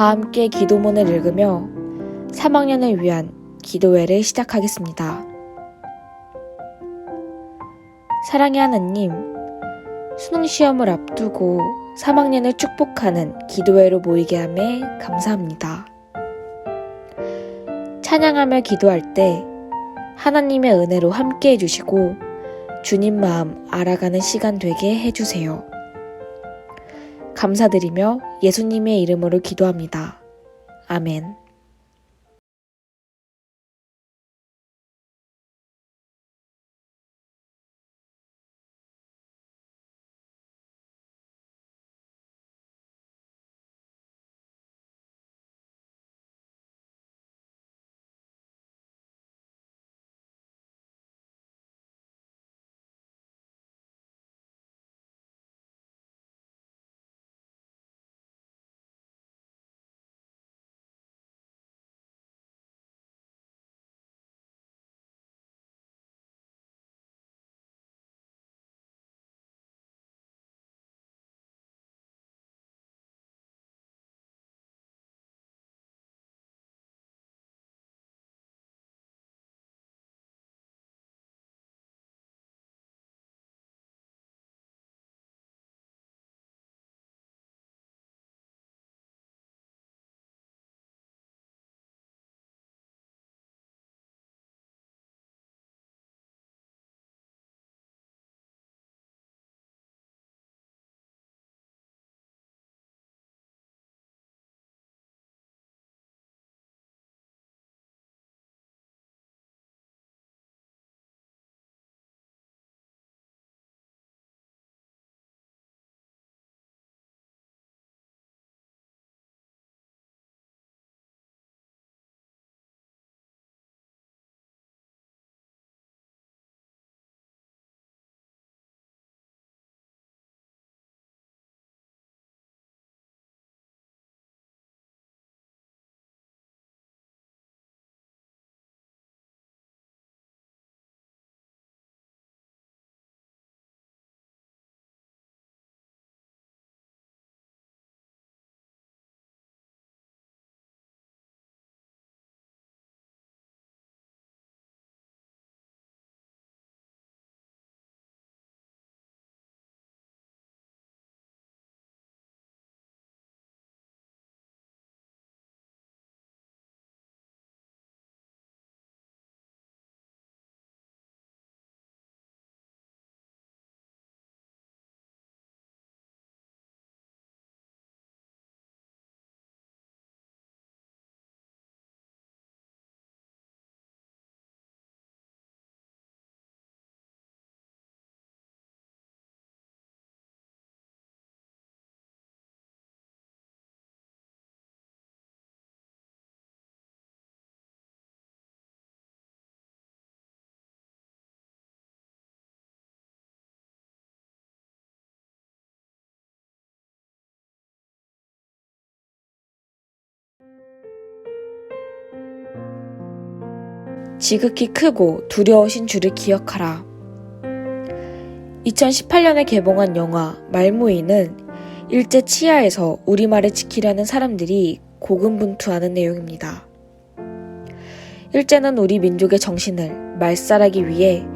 다 함께 기도문을 읽으며 3학년을 위한 기도회를 시작하겠습니다. 사랑의 하나님, 수능시험을 앞두고 3학년을 축복하는 기도회로 모이게 함에 감사합니다. 찬양하며 기도할 때 하나님의 은혜로 함께 해주시고 주님 마음 알아가는 시간 되게 해주세요. 감사드리며 예수님의 이름으로 기도합니다. 아멘. 지극히 크고 두려우신 주를 기억하라. 2018년에 개봉한 영화 말모이는 일제 치하에서 우리말을 지키려는 사람들이 고군분투하는 내용입니다. 일제는 우리 민족의 정신을 말살하기 위해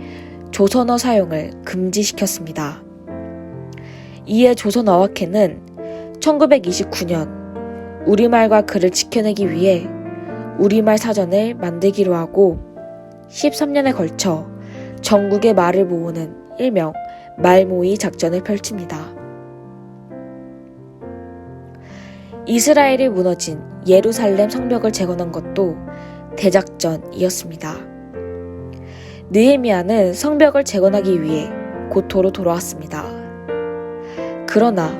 조선어 사용을 금지시켰습니다. 이에 조선어학회는 1929년 우리말과 글을 지켜내기 위해 우리말 사전을 만들기로 하고 13년에 걸쳐 전국의 말을 모으는 일명 말모의 작전을 펼칩니다. 이스라엘이 무너진 예루살렘 성벽을 재건한 것도 대작전이었습니다. 느헤미야는 성벽을 재건하기 위해 고토로 돌아왔습니다. 그러나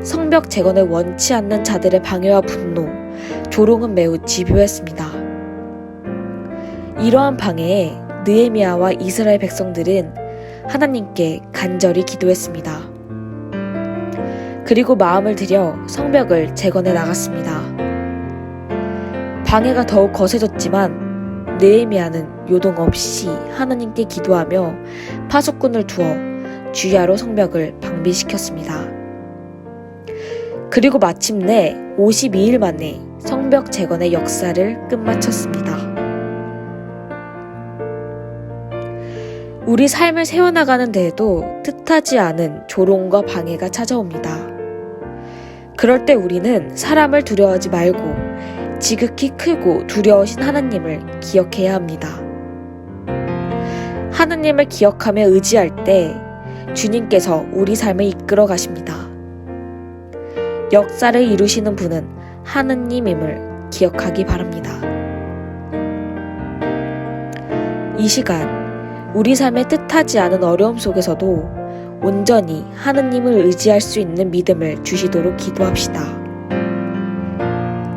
성벽 재건을 원치 않는 자들의 방해와 분노, 조롱은 매우 집요했습니다. 이러한 방해에 느헤미야와 이스라엘 백성들은 하나님께 간절히 기도했습니다. 그리고 마음을 들여 성벽을 재건해 나갔습니다. 방해가 더욱 거세졌지만 느헤미야는 요동 없이 하나님께 기도하며 파수꾼을 두어 주야로 성벽을 방비시켰습니다. 그리고 마침내 52일 만에 성벽 성벽 재건의 역사를 끝마쳤습니다. 우리 삶을 세워나가는 데에도 뜻하지 않은 조롱과 방해가 찾아옵니다. 그럴 때 우리는 사람을 두려워하지 말고 지극히 크고 두려우신 하나님을 기억해야 합니다. 하나님을 기억하며 의지할 때 주님께서 우리 삶을 이끌어 가십니다. 역사를 이루시는 분은 하느님임을 기억하기 바랍니다. 이 시간 우리 삶의 뜻하지 않은 어려움 속에서도 온전히 하느님을 의지할 수 있는 믿음을 주시도록 기도합시다.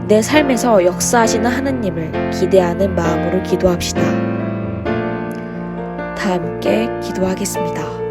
내 삶에서 역사하시는 하느님을 기대하는 마음으로 기도합시다. 다 함께 기도하겠습니다.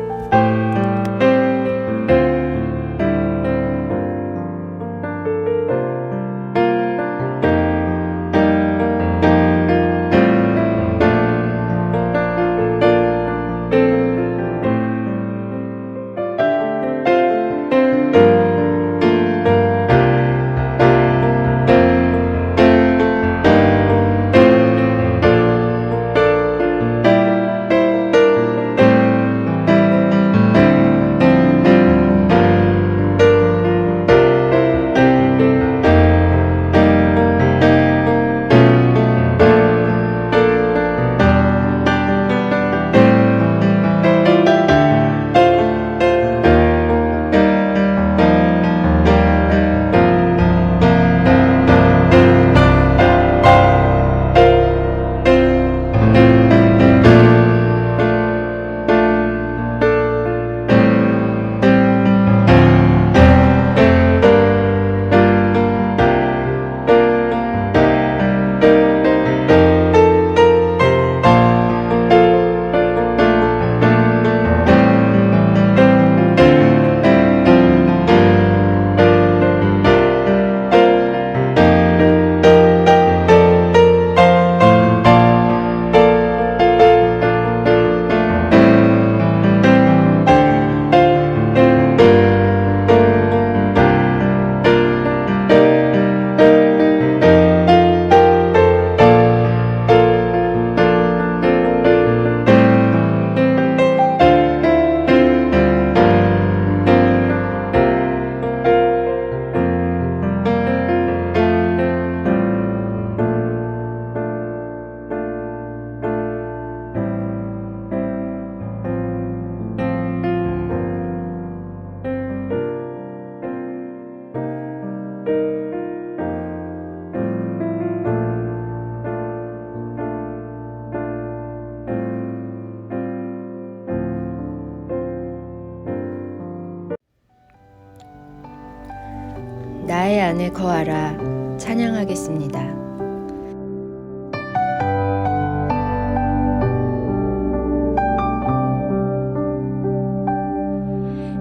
나의 안에 거하라. 찬양하겠습니다.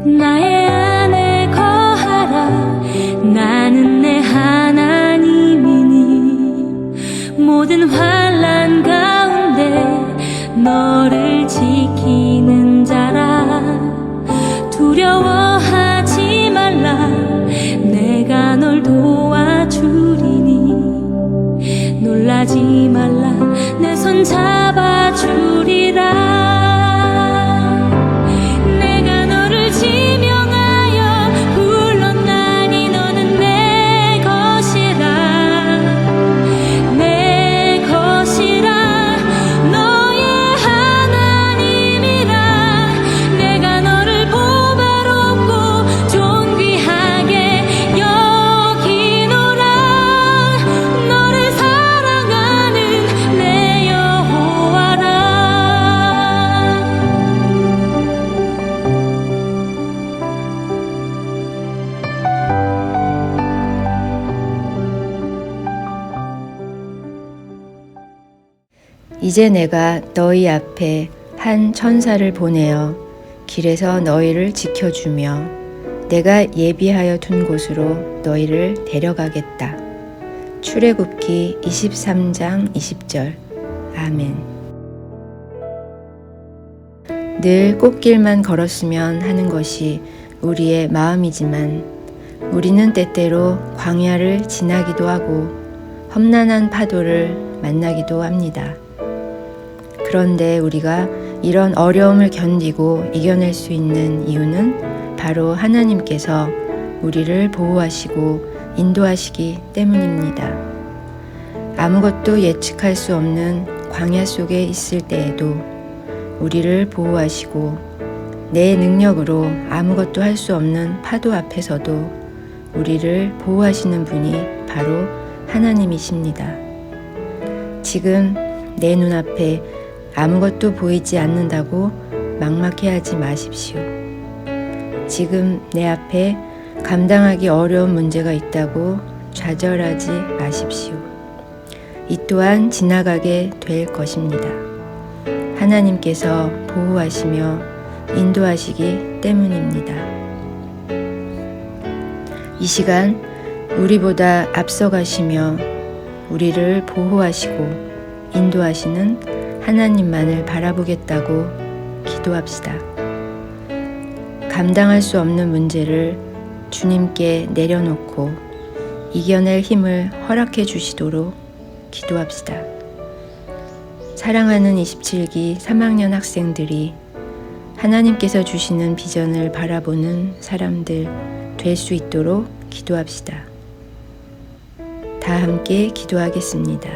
나의 안에 거하라. 나는 내 하나님이니 모든 환난 가운데 너를 지키는 자라. 두려워하지 말라. 내가 널 도와주리니 놀라지 말라. 내 손 잡아주리라. 이제 내가 너희 앞에 한 천사를 보내어 길에서 너희를 지켜주며 내가 예비하여 둔 곳으로 너희를 데려가겠다. 출애굽기 23장 20절. 아멘. 늘 꽃길만 걸었으면 하는 것이 우리의 마음이지만 우리는 때때로 광야를 지나기도 하고 험난한 파도를 만나기도 합니다. 그런데 우리가 이런 어려움을 견디고 이겨낼 수 있는 이유는 바로 하나님께서 우리를 보호하시고 인도하시기 때문입니다. 아무것도 예측할 수 없는 광야 속에 있을 때에도 우리를 보호하시고 내 능력으로 아무것도 할 수 없는 파도 앞에서도 우리를 보호하시는 분이 바로 하나님이십니다. 지금 내 눈앞에 아무것도 보이지 않는다고 막막해하지 마십시오. 지금 내 앞에 감당하기 어려운 문제가 있다고 좌절하지 마십시오. 이 또한 지나가게 될 것입니다. 하나님께서 보호하시며 인도하시기 때문입니다. 이 시간 우리보다 앞서가시며 우리를 보호하시고 인도하시는 하나님만을 바라보겠다고 기도합시다. 감당할 수 없는 문제를 주님께 내려놓고 이겨낼 힘을 허락해 주시도록 기도합시다. 사랑하는 27기 3학년 학생들이 하나님께서 주시는 비전을 바라보는 사람들 될 수 있도록 기도합시다. 다 함께 기도하겠습니다.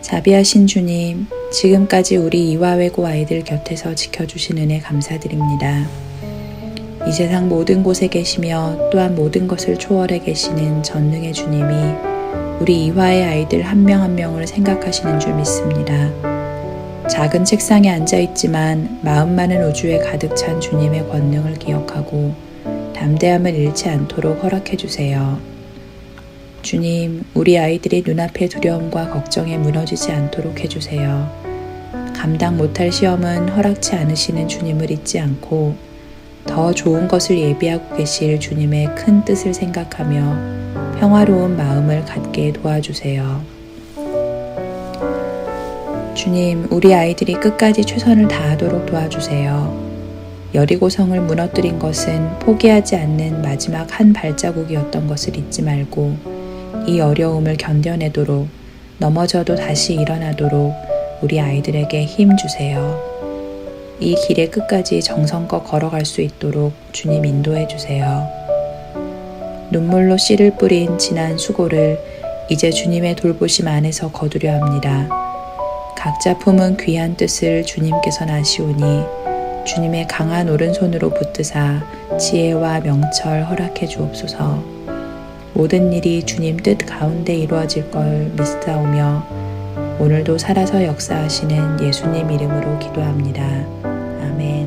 자비하신 주님, 지금까지 우리 이화외고 아이들 곁에서 지켜주신 은혜 감사드립니다. 이 세상 모든 곳에 계시며 또한 모든 것을 초월해 계시는 전능의 주님이 우리 이화의 아이들 한 명 한 명을 생각하시는 줄 믿습니다. 작은 책상에 앉아있지만 마음만은 우주에 가득 찬 주님의 권능을 기억하고 담대함을 잃지 않도록 허락해 주세요. 주님, 우리 아이들이 눈앞의 두려움과 걱정에 무너지지 않도록 해주세요. 감당 못할 시험은 허락치 않으시는 주님을 잊지 않고 더 좋은 것을 예비하고 계실 주님의 큰 뜻을 생각하며 평화로운 마음을 갖게 도와주세요. 주님, 우리 아이들이 끝까지 최선을 다하도록 도와주세요. 여리고성을 무너뜨린 것은 포기하지 않는 마지막 한 발자국이었던 것을 잊지 말고 이 어려움을 견뎌내도록, 넘어져도 다시 일어나도록 우리 아이들에게 힘 주세요. 이 길의 끝까지 정성껏 걸어갈 수 있도록 주님 인도해 주세요. 눈물로 씨를 뿌린 지난 수고를 이제 주님의 돌보심 안에서 거두려 합니다. 각자 품은 귀한 뜻을 주님께서는 아시오니 주님의 강한 오른손으로 붙드사 지혜와 명철 허락해 주옵소서. 모든 일이 주님 뜻 가운데 이루어질 걸 믿사오며 오늘도 살아서 역사하시는 예수님 이름으로 기도합니다. 아멘.